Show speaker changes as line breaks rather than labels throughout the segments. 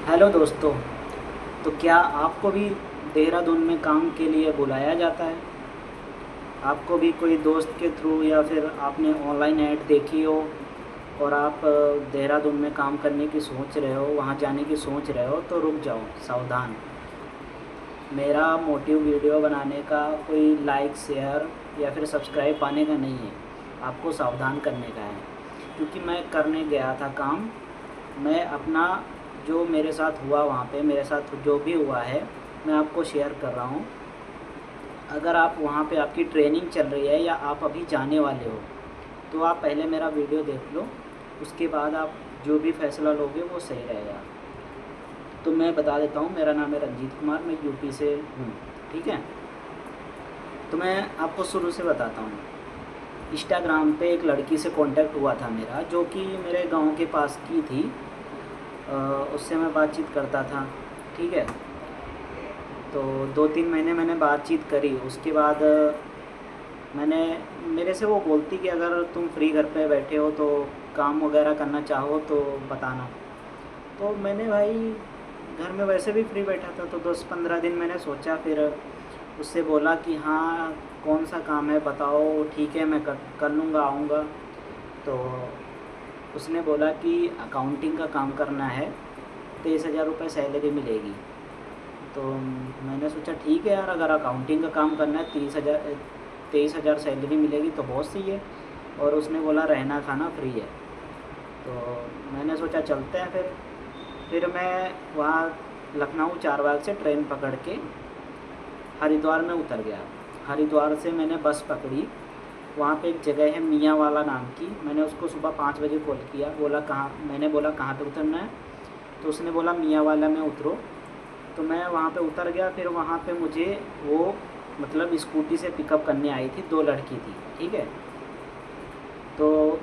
Hello दोस्तों। तो क्या आपको भी देहरादून में काम के लिए बुलाया जाता है? आपको भी कोई दोस्त के थ्रू या फिर आपने ऑनलाइन ऐड देखी हो और आप देहरादून में काम करने की सोच रहे हो, वहाँ जाने की सोच रहे हो, तो रुक जाओ, सावधान। मेरा मोटिव वीडियो बनाने का कोई लाइक शेयर या फिर सब्सक्राइब पाने का नहीं है, आपको सावधान करने का है। क्योंकि मैं करने गया था काम, मैं अपना जो मेरे साथ हुआ वहाँ पे, मेरे साथ जो भी हुआ है मैं आपको शेयर कर रहा हूँ। अगर आप वहाँ पे आपकी ट्रेनिंग चल रही है या आप अभी जाने वाले हो, तो आप पहले मेरा वीडियो देख लो, उसके बाद आप जो भी फ़ैसला लोगे वो सही रहेगा। तो मैं बता देता हूँ, मेरा नाम है रंजीत कुमार, मैं यूपी से हूँ। ठीक है, तो मैं आपको शुरू से बताता हूँ। इंस्टाग्राम पे एक लड़की से कांटेक्ट हुआ था मेरा, जो कि मेरे गांव के पास की थी। उससे मैं बातचीत करता था। ठीक है, तो 2-3 महीने मैंने बातचीत करी। उसके बाद मैंने मेरे से वो बोलती कि अगर तुम फ्री घर पे बैठे हो तो काम वगैरह करना चाहो तो बताना। तो मैंने भाई घर में वैसे भी फ्री बैठा था, तो 10-15 दिन मैंने सोचा, फिर उससे बोला कि हाँ कौन सा काम है बताओ, ठीक है मैं कर लूँगा, आऊँगा। तो उसने बोला कि अकाउंटिंग का काम करना है, 23,000 रुपये सैलरी मिलेगी। तो मैंने सोचा ठीक है यार, अगर अकाउंटिंग का काम करना है, 23,000 सैलरी मिलेगी तो बहुत सही है। और उसने बोला रहना खाना फ्री है। तो मैंने सोचा चलते हैं फिर मैं वहाँ लखनऊ चारबाग से ट्रेन पकड़ के हरिद्वार में उतर गया। हरिद्वार से मैंने बस पकड़ी। वहाँ पे एक जगह है मियाँ वाला नाम की, मैंने उसको सुबह 5 बजे कॉल किया, बोला कहाँ, मैंने बोला कहाँ पे उतरना है, तो उसने बोला मियाँ वाला में उतरो। तो मैं वहाँ पे उतर गया। फिर वहाँ पे मुझे वो मतलब स्कूटी से पिकअप करने आई थी, 2 लड़की थी। ठीक है, तो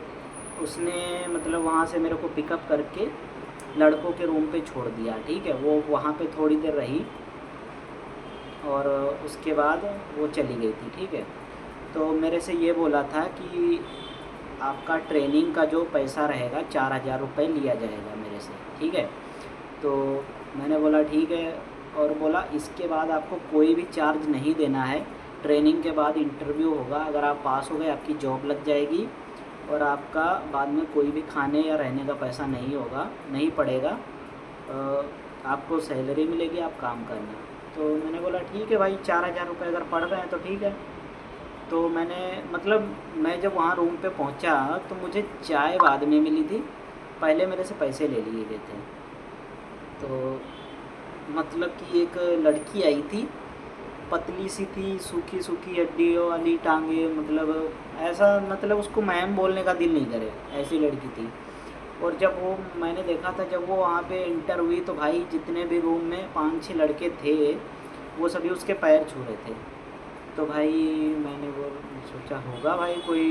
उसने मतलब वहाँ से मेरे को पिकअप करके लड़कों के रूम पे छोड़ दिया। ठीक है, वो वहाँ पे थोड़ी देर रही और उसके बाद वो चली गई थी। ठीक है, तो मेरे से ये बोला था कि आपका ट्रेनिंग का जो पैसा रहेगा 4,000 रुपये लिया जाएगा मेरे से। ठीक है, तो मैंने बोला ठीक है, और बोला इसके बाद आपको कोई भी चार्ज नहीं देना है। ट्रेनिंग के बाद इंटरव्यू होगा, अगर आप पास हो गए आपकी जॉब लग जाएगी और आपका बाद में कोई भी खाने या रहने का पैसा नहीं होगा, नहीं पड़ेगा। आपको सैलरी मिलेगी, आप काम करना। तो मैंने बोला ठीक है भाई, 4,000 रुपये अगर पड़ रहे हैं तो ठीक है। तो मैंने मतलब मैं जब वहाँ रूम पे पहुँचा तो मुझे चाय बाद में मिली थी, पहले मेरे से पैसे ले लिए गए थे। तो मतलब कि एक लड़की आई थी, पतली सी थी, सूखी सूखी हड्डियों वाली टांगे, मतलब ऐसा, मतलब उसको मैम बोलने का दिल नहीं करे, ऐसी लड़की थी। और जब वो मैंने देखा था, जब वो वहाँ पे इंटर हुई, तो भाई जितने भी रूम में 5-6 लड़के थे वो सभी उसके पैर छू रहे थे। तो भाई मैंने वो सोचा होगा भाई कोई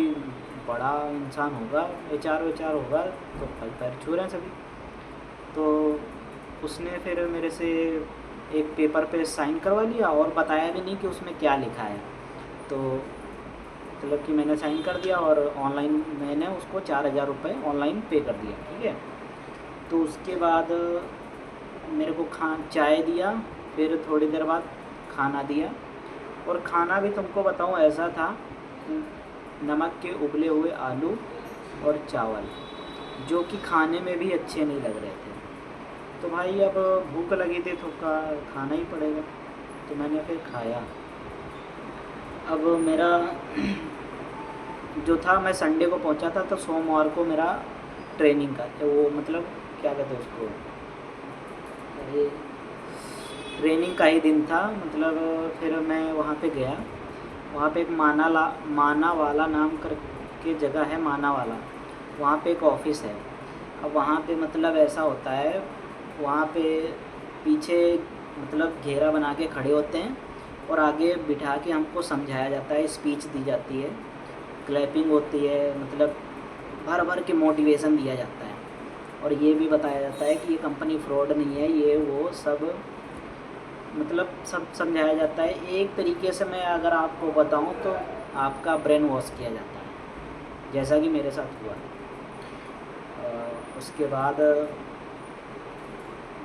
बड़ा इंसान होगा, एचआर वेचआर होगा, तो भाई पैर छू रहे हैं सभी। तो उसने फिर मेरे से एक पेपर पे साइन करवा लिया और बताया भी नहीं कि उसमें क्या लिखा है। तो मतलब कि मैंने साइन कर दिया और ऑनलाइन मैंने उसको 4,000 रुपये ऑनलाइन पे कर दिया। ठीक है, तो उसके बाद मेरे को चाय दिया, फिर थोड़ी देर बाद खाना दिया। और खाना भी तुमको बताऊं ऐसा था, नमक के उबले हुए आलू और चावल, जो कि खाने में भी अच्छे नहीं लग रहे थे। तो भाई अब भूख लगी थी तो खाना ही पड़ेगा, तो मैंने फिर खाया। अब मेरा जो था, मैं संडे को पहुंचा था, तो सोमवार को मेरा ट्रेनिंग का वो मतलब क्या कहते हैं उसको, ये ट्रेनिंग का ही दिन था। मतलब फिर मैं वहाँ पे गया। वहाँ पे एक माना वाला नाम कर के जगह है, माना वाला, वहाँ पे एक ऑफ़िस है। अब वहाँ पे मतलब ऐसा होता है, वहाँ पे पीछे मतलब घेरा बना के खड़े होते हैं और आगे बिठा के हमको समझाया जाता है, स्पीच दी जाती है, क्लैपिंग होती है, मतलब भर भर के मोटिवेशन दिया जाता है। और ये भी बताया जाता है कि ये कंपनी फ्रॉड नहीं है, ये वो सब, मतलब सब समझाया जाता है। एक तरीके से मैं अगर आपको बताऊं तो आपका ब्रेन वॉश किया जाता है, जैसा कि मेरे साथ हुआ। उसके बाद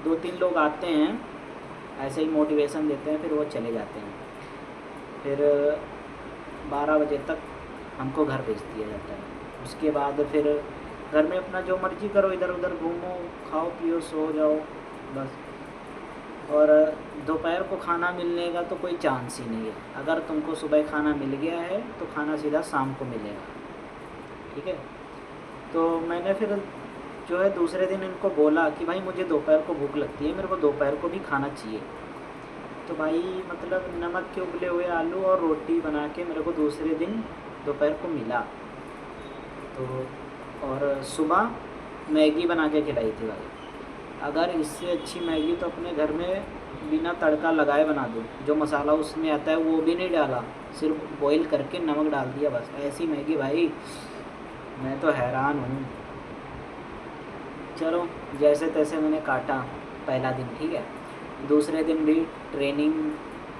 2-3 लोग आते हैं, ऐसे ही मोटिवेशन देते हैं, फिर वो चले जाते हैं। फिर 12 बजे तक हमको घर भेज दिया जाता है। उसके बाद फिर घर में अपना जो मर्ज़ी करो, इधर उधर घूमो, खाओ पियो, सो जाओ बस। और दोपहर को खाना मिलने का तो कोई चांस ही नहीं है। अगर तुमको सुबह खाना मिल गया है तो खाना सीधा शाम को मिलेगा, ठीक है। तो मैंने फिर जो है दूसरे दिन इनको बोला कि भाई मुझे दोपहर को भूख लगती है, मेरे को दोपहर को भी खाना चाहिए। तो भाई मतलब नमक के उबले हुए आलू और रोटी बना के मेरे को दूसरे दिन दोपहर को मिला। तो और सुबह मैगी बना के खिलाई थी भाई। अगर इससे अच्छी मैगी तो अपने घर में बिना तड़का लगाए बना दो, जो मसाला उसमें आता है वो भी नहीं डाला, सिर्फ बॉईल करके नमक डाल दिया बस। ऐसी मैगी भाई, मैं तो हैरान हूँ। चलो जैसे तैसे मैंने काटा पहला दिन, ठीक है। दूसरे दिन भी ट्रेनिंग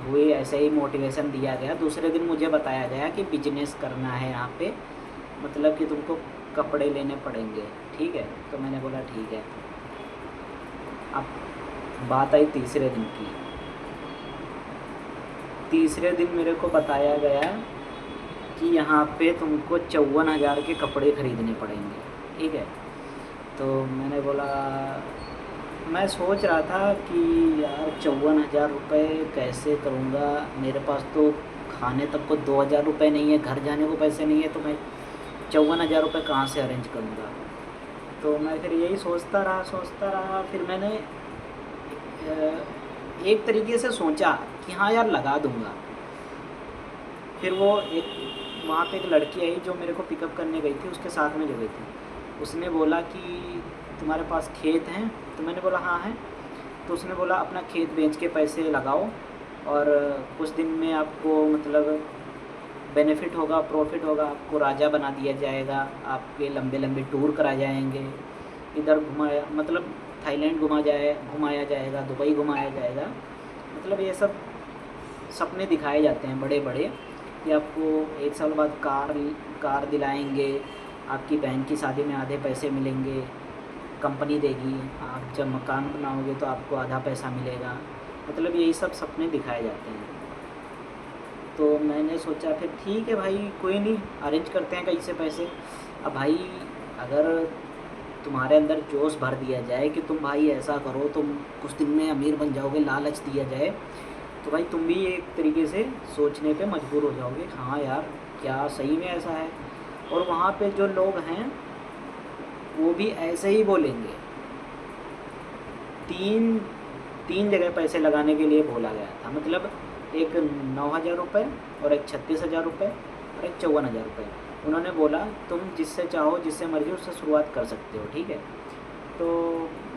हुई, ऐसे ही मोटिवेशन दिया गया। दूसरे दिन मुझे बताया गया कि बिजनेस करना है यहाँ पे, मतलब कि तुमको कपड़े लेने पड़ेंगे, ठीक है। तो मैंने बोला ठीक है। अब बात आई तीसरे दिन की। तीसरे दिन मेरे को बताया गया कि यहाँ पे तुमको 54,000 के कपड़े ख़रीदने पड़ेंगे, ठीक है। तो मैंने बोला, मैं सोच रहा था कि यार 54,000 रुपये कैसे करूँगा, मेरे पास तो खाने तक को 2,000 रुपये नहीं है, घर जाने को पैसे नहीं है, तो मैं 54,000 रुपये कहाँ से अरेंज करूँगा। तो मैं फिर यही सोचता रहा। फिर मैंने एक तरीके से सोचा कि हाँ यार लगा दूँगा। फिर वो वहाँ पे एक लड़की आई जो मेरे को पिकअप करने गई थी, उसके साथ में जो गई थी। उसने बोला कि तुम्हारे पास खेत हैं? तो मैंने बोला हाँ है। तो उसने बोला अपना खेत बेच के पैसे लगाओ और कुछ दिन में आपको मतलब बेनिफिट होगा, प्रॉफिट होगा, आपको राजा बना दिया जाएगा, आपके लंबे लंबे टूर कराए जाएंगे, इधर मतलब थाईलैंड घुमाया जाएगा, दुबई घुमाया जाएगा। मतलब ये सब सपने दिखाए जाते हैं बड़े बड़े कि आपको 1 साल बाद कार दिलाएंगे, आपकी बहन की शादी में आधे पैसे मिलेंगे, कंपनी देगी, आप जब मकान बनाओगे तो आपको आधा पैसा मिलेगा। मतलब यही सब सपने दिखाए जाते हैं। तो मैंने सोचा फिर ठीक है भाई, कोई नहीं, अरेंज करते हैं कहीं से पैसे। अब भाई अगर तुम्हारे अंदर जोश भर दिया जाए कि तुम भाई ऐसा करो, तुम कुछ दिन में अमीर बन जाओगे, लालच दिया जाए, तो भाई तुम भी एक तरीके से सोचने पे मजबूर हो जाओगे, हाँ यार क्या सही में ऐसा है। और वहाँ पे जो लोग हैं वो भी ऐसे ही बोलेंगे। तीन जगह पैसे लगाने के लिए बोला गया था, मतलब एक 9,000 रुपये और एक 36,000 रुपये और एक 54,000 रुपये। उन्होंने बोला तुम जिससे चाहो, जिससे मर्जी उससे शुरुआत कर सकते हो, ठीक है। तो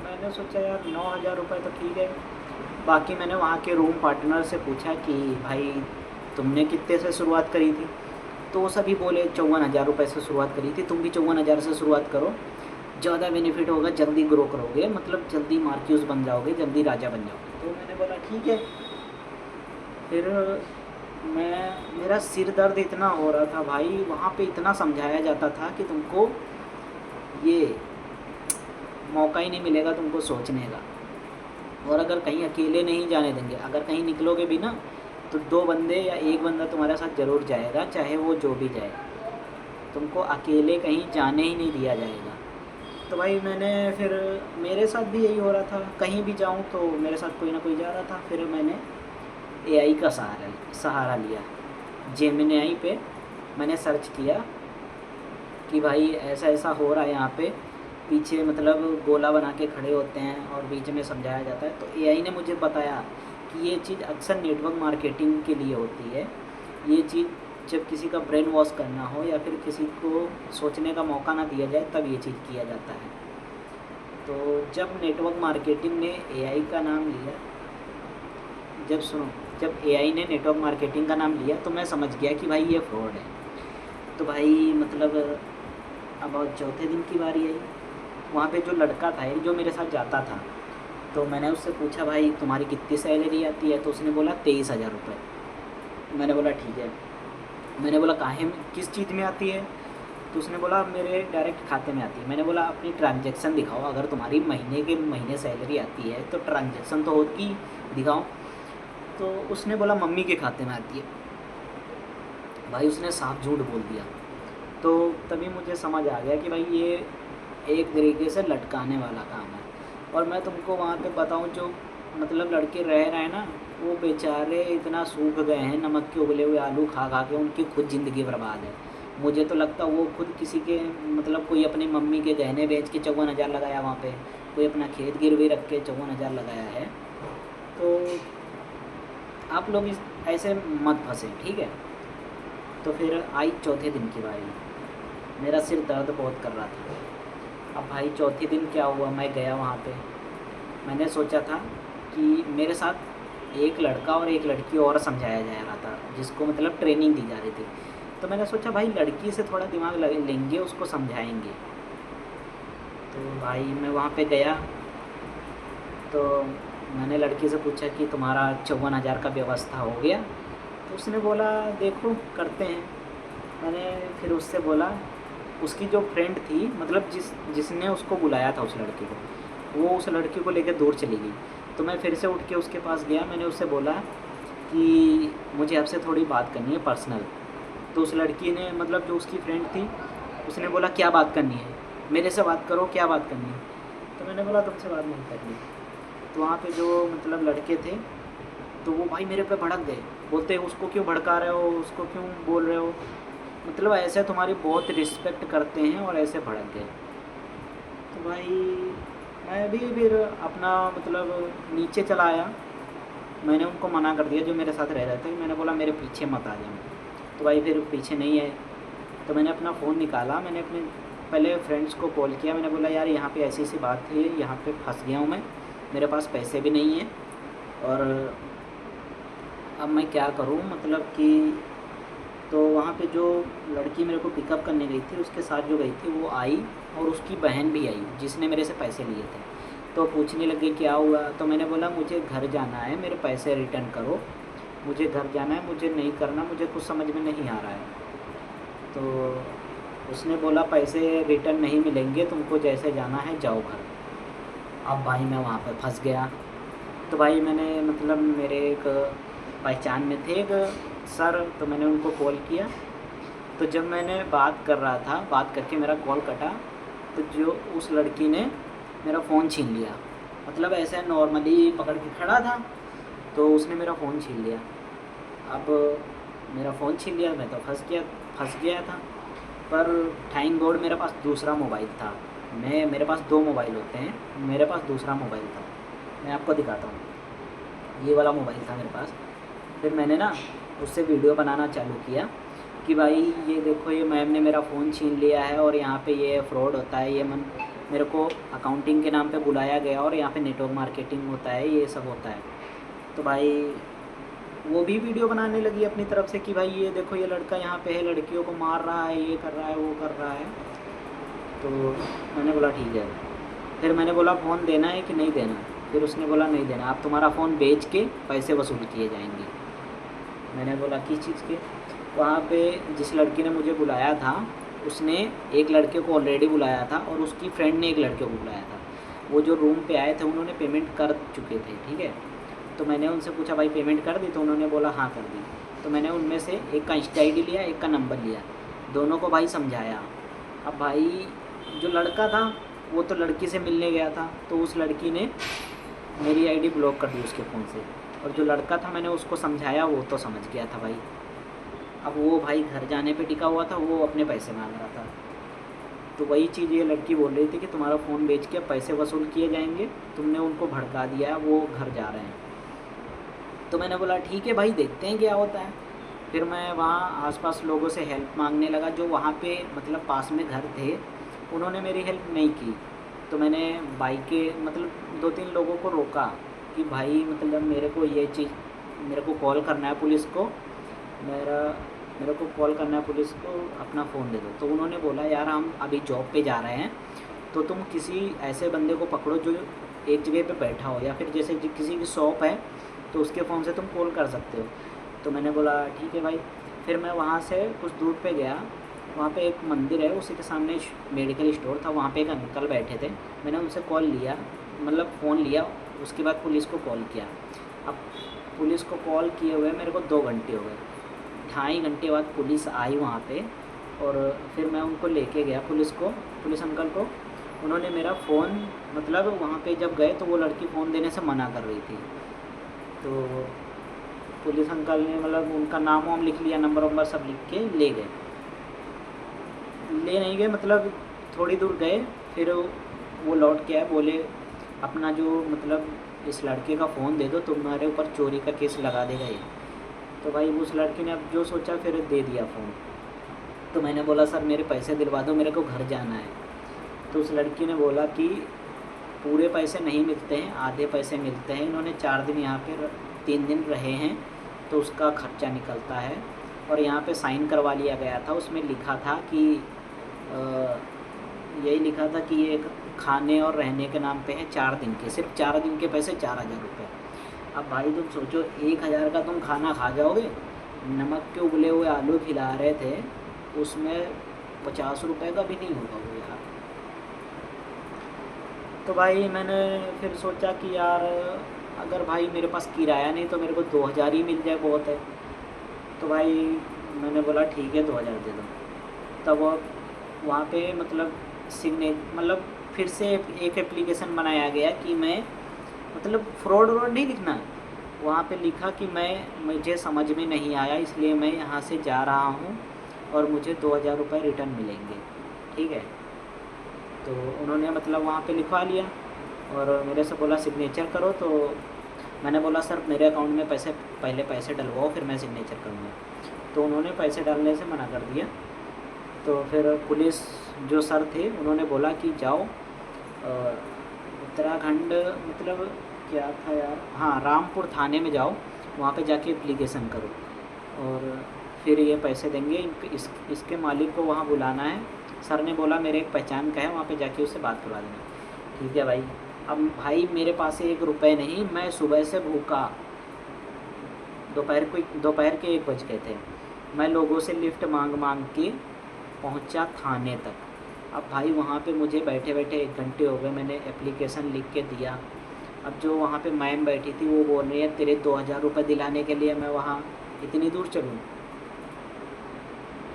मैंने सोचा यार 9,000 रुपये तो ठीक है। बाकी मैंने वहाँ के रूम पार्टनर से पूछा कि भाई तुमने कितने से शुरुआत करी थी? तो वो सभी बोले 54,000 रुपये से शुरुआत करी थी, तुम भी 54,000 से शुरुआत करो, ज़्यादा बेनिफिट होगा, जल्दी ग्रो करोगे, मतलब जल्दी मार्क्यूस बन जाओगे, जल्दी राजा बन जाओगे। तो मैंने बोला ठीक है। फिर मेरा सिर दर्द इतना हो रहा था भाई, वहाँ पे इतना समझाया जाता था कि तुमको ये मौका ही नहीं मिलेगा तुमको सोचने का, और अगर कहीं अकेले नहीं जाने देंगे, अगर कहीं निकलोगे भी ना तो 2 बंदे या 1 बंदा तुम्हारे साथ ज़रूर जाएगा, चाहे वो जो भी जाए, तुमको अकेले कहीं जाने ही नहीं दिया जाएगा। तो भाई मैंने फिर मेरे साथ भी यही हो रहा था, कहीं भी जाऊँ तो मेरे साथ कोई ना कोई जा रहा था। फिर मैंने AI का सहारा लिया। जेमिनी पे मैंने सर्च किया कि भाई ऐसा ऐसा हो रहा है यहाँ पे, पीछे मतलब गोला बना के खड़े होते हैं और बीच में समझाया जाता है। तो AI ने मुझे बताया कि ये चीज़ अक्सर नेटवर्क मार्केटिंग के लिए होती है। ये चीज़ जब किसी का ब्रेन वॉश करना हो या फिर किसी को सोचने का मौका ना दिया जाए तब ये चीज़ किया जाता है। तो जब नेटवर्क मार्केटिंग ने AI का नाम लिया, जब AI ने नेटवर्क मार्केटिंग का नाम लिया तो मैं समझ गया कि भाई ये फ्रॉड है। तो भाई मतलब अब चौथे दिन की बारी आई। वहाँ पे जो लड़का था जो मेरे साथ जाता था, तो मैंने उससे पूछा भाई तुम्हारी कितनी सैलरी आती है? तो उसने बोला 23,000 रुपये। मैंने बोला ठीक है। मैंने बोला काहे में, किस चीज़ में आती है? तो उसने बोला मेरे डायरेक्ट खाते में आती है। मैंने बोला अपनी ट्रांजैक्शन दिखाओ, अगर तुम्हारी महीने के महीने सैलरी आती है तो ट्रांजैक्शन तो होगी, दिखाओ। तो उसने बोला मम्मी के खाते में आती है। भाई उसने साफ झूठ बोल दिया। तो तभी मुझे समझ आ गया कि भाई ये एक तरीके से लटकाने वाला काम है। और मैं तुमको वहाँ पे बताऊँ, जो मतलब लड़के रह रहे हैं ना, वो बेचारे इतना सूख गए हैं नमक के उबले हुए आलू खा खा के, उनकी खुद ज़िंदगी बर्बाद है। मुझे तो लगता वो खुद किसी के मतलब कोई अपनी मम्मी के गहने बेच के 54,000 लगाया वहाँ पे, कोई अपना खेत गिरवी रख के 54,000 लगाया है। तो आप लोग इस ऐसे मत फंसे, ठीक है। तो फिर आई चौथे दिन की बारी, मेरा सिर दर्द बहुत कर रहा था। अब भाई चौथे दिन क्या हुआ, मैं गया वहाँ पे। मैंने सोचा था कि मेरे साथ एक लड़का और एक लड़की और समझाया जा रहा था, जिसको मतलब ट्रेनिंग दी जा रही थी। तो मैंने सोचा भाई लड़की से थोड़ा दिमाग लेंगे, उसको समझाएंगे। तो भाई मैं वहाँ पे गया, तो मैंने लड़की से पूछा कि तुम्हारा 54,000 का व्यवस्था हो गया? तो उसने बोला देखो करते हैं। मैंने फिर उससे बोला, उसकी जो फ्रेंड थी, मतलब जिसने उसको बुलाया था उस लड़के को, वो उस लड़की को लेकर दूर चली गई। तो मैं फिर से उठ के उसके पास गया, मैंने उससे बोला कि मुझे आपसे थोड़ी बात करनी है पर्सनल। तो उस लड़की ने, मतलब जो उसकी फ्रेंड थी, उसने बोला क्या बात करनी है, मेरे से बात करो, क्या बात करनी है। तो मैंने बोला तुमसे बात नहीं करनी। तो वहाँ पे जो मतलब लड़के थे, तो वो भाई मेरे पे भड़क गए, बोलते उसको क्यों भड़का रहे हो, उसको क्यों बोल रहे हो, मतलब ऐसे तुम्हारी बहुत रिस्पेक्ट करते हैं और ऐसे भड़क गए। तो भाई मैं भी फिर अपना मतलब नीचे चला आया। मैंने उनको मना कर दिया जो मेरे साथ रह रहे थे, मैंने बोला मेरे पीछे मत आ जाओ। तो भाई फिर पीछे नहीं आए। तो मैंने अपना फ़ोन निकाला, मैंने अपने पहले फ्रेंड्स को कॉल किया। मैंने बोला यार यहाँ पे ऐसी बात थी, यहाँ पे फंस गया हूँ मैं, मेरे पास पैसे भी नहीं हैं और अब मैं क्या करूँ, मतलब कि। तो वहाँ पे जो लड़की मेरे को पिकअप करने गई थी, उसके साथ जो गई थी वो आई, और उसकी बहन भी आई जिसने मेरे से पैसे लिए थे। तो पूछने लगे क्या हुआ। तो मैंने बोला मुझे घर जाना है, मेरे पैसे रिटर्न करो, मुझे घर जाना है, मुझे नहीं करना, मुझे कुछ समझ में नहीं आ रहा है। तो उसने बोला पैसे रिटर्न नहीं मिलेंगे, तुमको जैसे जाना है जाओ घर। अब भाई मैं वहाँ पर फंस गया। तो भाई मैंने मतलब मेरे एक पहचान में थे एक सर, तो मैंने उनको कॉल किया। तो जब मैंने बात कर रहा था, बात करके मेरा कॉल कटा, तो जो उस लड़की ने मेरा फ़ोन छीन लिया, मतलब ऐसे नॉर्मली पकड़ के खड़ा था, तो उसने मेरा फ़ोन छीन लिया। अब मेरा फ़ोन छीन लिया, मैं तो फंस गया था। पर थैंक गॉड मेरे पास दूसरा मोबाइल था। मेरे पास 2 मोबाइल होते हैं, मेरे पास दूसरा मोबाइल था। मैं आपको दिखाता हूँ, ये वाला मोबाइल था मेरे पास। फिर मैंने ना उससे वीडियो बनाना चालू किया कि भाई ये देखो, ये मैम ने मेरा फ़ोन छीन लिया है और यहाँ पे ये फ्रॉड होता है, ये मेरे को अकाउंटिंग के नाम पे बुलाया गया और यहाँ पे नेटवर्क मार्केटिंग होता है, ये सब होता है। तो भाई वो भी वीडियो बनाने लगी अपनी तरफ से कि भाई ये देखो, ये लड़का यहाँ पे है, लड़कियों को मार रहा है, ये कर रहा है, वो कर रहा है। तो मैंने बोला ठीक है। फिर मैंने बोला फ़ोन देना है कि नहीं देना। फिर उसने बोला नहीं देना, आप तुम्हारा फ़ोन बेच के पैसे वसूल किए जाएंगे। मैंने बोला किस चीज़ के। वहाँ पे जिस लड़की ने मुझे बुलाया था, उसने एक लड़के को ऑलरेडी बुलाया था और उसकी फ्रेंड ने एक लड़के को बुलाया था। वो जो रूम पे आए थे उन्होंने पेमेंट कर चुके थे, ठीक है। तो मैंने उनसे पूछा भाई पेमेंट कर दी, तो उन्होंने बोला हाँ कर दी। तो मैंने उनमें से एक का इंस्टा ID लिया, एक का नंबर लिया, दोनों को भाई समझाया। अब भाई जो लड़का था वो तो लड़की से मिलने गया था, तो उस लड़की ने मेरी ID ब्लॉक कर दी उसके फ़ोन से, और जो लड़का था मैंने उसको समझाया, वो तो समझ गया था भाई। अब वो भाई घर जाने पे टिका हुआ था, वो अपने पैसे मांग रहा था। तो वही चीज़ ये लड़की बोल रही थी कि तुम्हारा फ़ोन बेच के पैसे वसूल किए जाएंगे, तुमने उनको भड़का दिया, वो घर जा रहे हैं। तो मैंने बोला ठीक है भाई, देखते हैं क्या होता है। फिर मैं वहाँ आसपास लोगों से हेल्प मांगने लगा, जो वहाँ पे मतलब पास में घर थे, उन्होंने मेरी हेल्प नहीं की। तो मैंने बाइक के मतलब 2-3 लोगों को रोका कि भाई मतलब मेरे को ये चीज़, मेरे को कॉल करना है पुलिस को, मेरे को कॉल करना है पुलिस को, अपना फ़ोन दे दो। तो उन्होंने बोला यार हम अभी जॉब पे जा रहे हैं, तो तुम किसी ऐसे बंदे को पकड़ो जो एक जगह पे बैठा हो, या फिर जैसे किसी की शॉप है तो उसके फ़ोन से तुम कॉल कर सकते हो। तो मैंने बोला ठीक है भाई। फिर मैं वहाँ से कुछ दूर पे गया, वहाँ पे एक मंदिर है, उसी के सामने मेडिकल स्टोर था, वहाँ पे एक अंकल बैठे थे। मैंने उनसे कॉल लिया, मतलब फ़ोन लिया, उसके बाद पुलिस को कॉल किया। अब पुलिस को कॉल किए हुए मेरे को 2 घंटे हो गए। 2.5 घंटे बाद पुलिस आई वहाँ पे, और फिर मैं उनको लेके गया पुलिस अंकल को। उन्होंने मेरा फ़ोन, मतलब वहाँ पे जब गए तो वो लड़की फ़ोन देने से मना कर रही थी। तो पुलिस अंकल ने मतलब उनका नाम वाम लिख लिया, नंबर वंबर सब लिख के ले गए। ले नहीं गए मतलब थोड़ी दूर गए, फिर वो लौट के आए, बोले अपना जो मतलब इस लड़के का फ़ोन दे दो, तुम्हारे ऊपर चोरी का केस लगा देगा ये। तो भाई उस लड़की ने अब जो सोचा फिर दे दिया फ़ोन। तो मैंने बोला सर मेरे पैसे दिलवा दो, मेरे को घर जाना है। तो उस लड़की ने बोला कि पूरे पैसे नहीं मिलते हैं, आधे पैसे मिलते हैं। इन्होंने 4 दिन यहाँ पे 3 दिन रहे हैं तो उसका खर्चा निकलता है। और यहाँ पे साइन करवा लिया गया था, उसमें लिखा था कि यही लिखा था कि ये खाने और रहने के नाम पे है 4 दिन के, सिर्फ 4 दिन के पैसे 4,000 रुपये। अब भाई तुम सोचो 1,000 का तुम खाना खा जाओगे, नमक के उबले हुए आलू खिला रहे थे, उसमें 50 रुपये का भी नहीं होगा वो यार। तो भाई मैंने फिर सोचा कि यार अगर भाई मेरे पास किराया नहीं तो मेरे को 2,000 ही मिल जाए बहुत है। तो भाई मैंने बोला ठीक है 2,000 दे दो। तब वहाँ पे मतलब फिर से एक एप्लीकेशन बनाया गया कि मैं मतलब फ्रॉड नहीं लिखना है, वहाँ पे लिखा कि मुझे समझ में नहीं आया इसलिए मैं यहाँ से जा रहा हूँ और मुझे 2,000 रुपये रिटर्न मिलेंगे, ठीक है। तो उन्होंने मतलब वहाँ पे लिखवा लिया और मेरे से बोला सिग्नेचर करो। तो मैंने बोला सर मेरे अकाउंट में पहले पैसे डलवाओ फिर मैं सिग्नेचर करूँगा। तो उन्होंने पैसे डालने से मना कर दिया। तो फिर पुलिस जो सर थे उन्होंने बोला कि जाओ उत्तराखंड, मतलब क्या था यार, हाँ रामपुर थाने में जाओ, वहाँ पे जाके एप्लीकेशन करो और फिर ये पैसे देंगे। इसके मालिक को वहाँ बुलाना है। सर ने बोला मेरे एक पहचान का है, वहाँ पे जाके उससे बात करवा देना। ठीक है भाई। अब भाई मेरे पास 1 रुपये नहीं, मैं सुबह से भूखा, दोपहर के 1 बज गए थे, मैं लोगों से लिफ्ट मांग के पहुंचा थाने तक। अब भाई वहाँ पे मुझे बैठे बैठे 1 घंटे हो गए, मैंने एप्लीकेशन लिख के दिया। अब जो वहाँ पे मैम बैठी थी वो बोल रही है तेरे 2,000 रुपये दिलाने के लिए मैं वहाँ इतनी दूर चलूँ।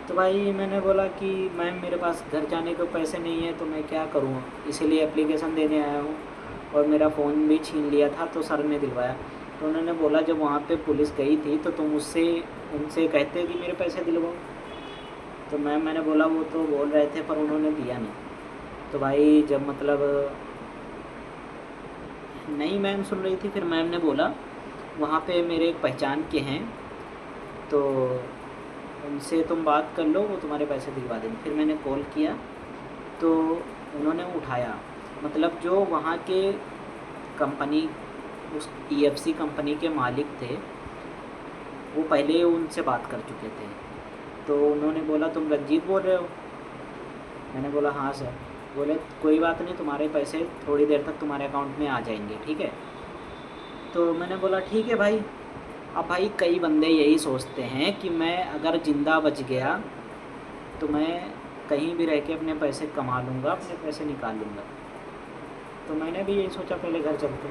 तो भाई मैंने बोला कि मैम मेरे पास घर जाने को पैसे नहीं है तो मैं क्या करूँ, इसीलिए एप्लीकेशन देने आया हूँ। और मेरा फ़ोन भी छीन लिया था तो सर ने दिलवाया। तो उन्होंने बोला जब वहाँ पे पुलिस गई थी तो तुम उनसे कहते कि मेरे पैसे दिलवाओ। तो मैंने बोला वो तो बोल रहे थे पर उन्होंने दिया नहीं। तो भाई जब मतलब नहीं मैम सुन रही थी, फिर मैम ने बोला वहाँ पे मेरे एक पहचान के हैं तो उनसे तुम बात कर लो, वो तुम्हारे पैसे दिलवा देंगे। फिर मैंने कॉल किया तो उन्होंने उठाया, मतलब जो वहाँ के कंपनी उस EFC कंपनी के मालिक थे वो पहले उनसे बात कर चुके थे। तो उन्होंने बोला तुम रंजीत बोल रहे हो? मैंने बोला हाँ सर। बोले कोई बात नहीं, तुम्हारे पैसे थोड़ी देर तक तुम्हारे अकाउंट में आ जाएंगे, ठीक है। तो मैंने बोला ठीक है भाई। अब भाई कई बंदे यही सोचते हैं कि मैं अगर ज़िंदा बच गया तो मैं कहीं भी रह के अपने पैसे कमा लूँगा, अपने पैसे निकाल लूँगा। तो मैंने भी यही सोचा पहले घर चलते।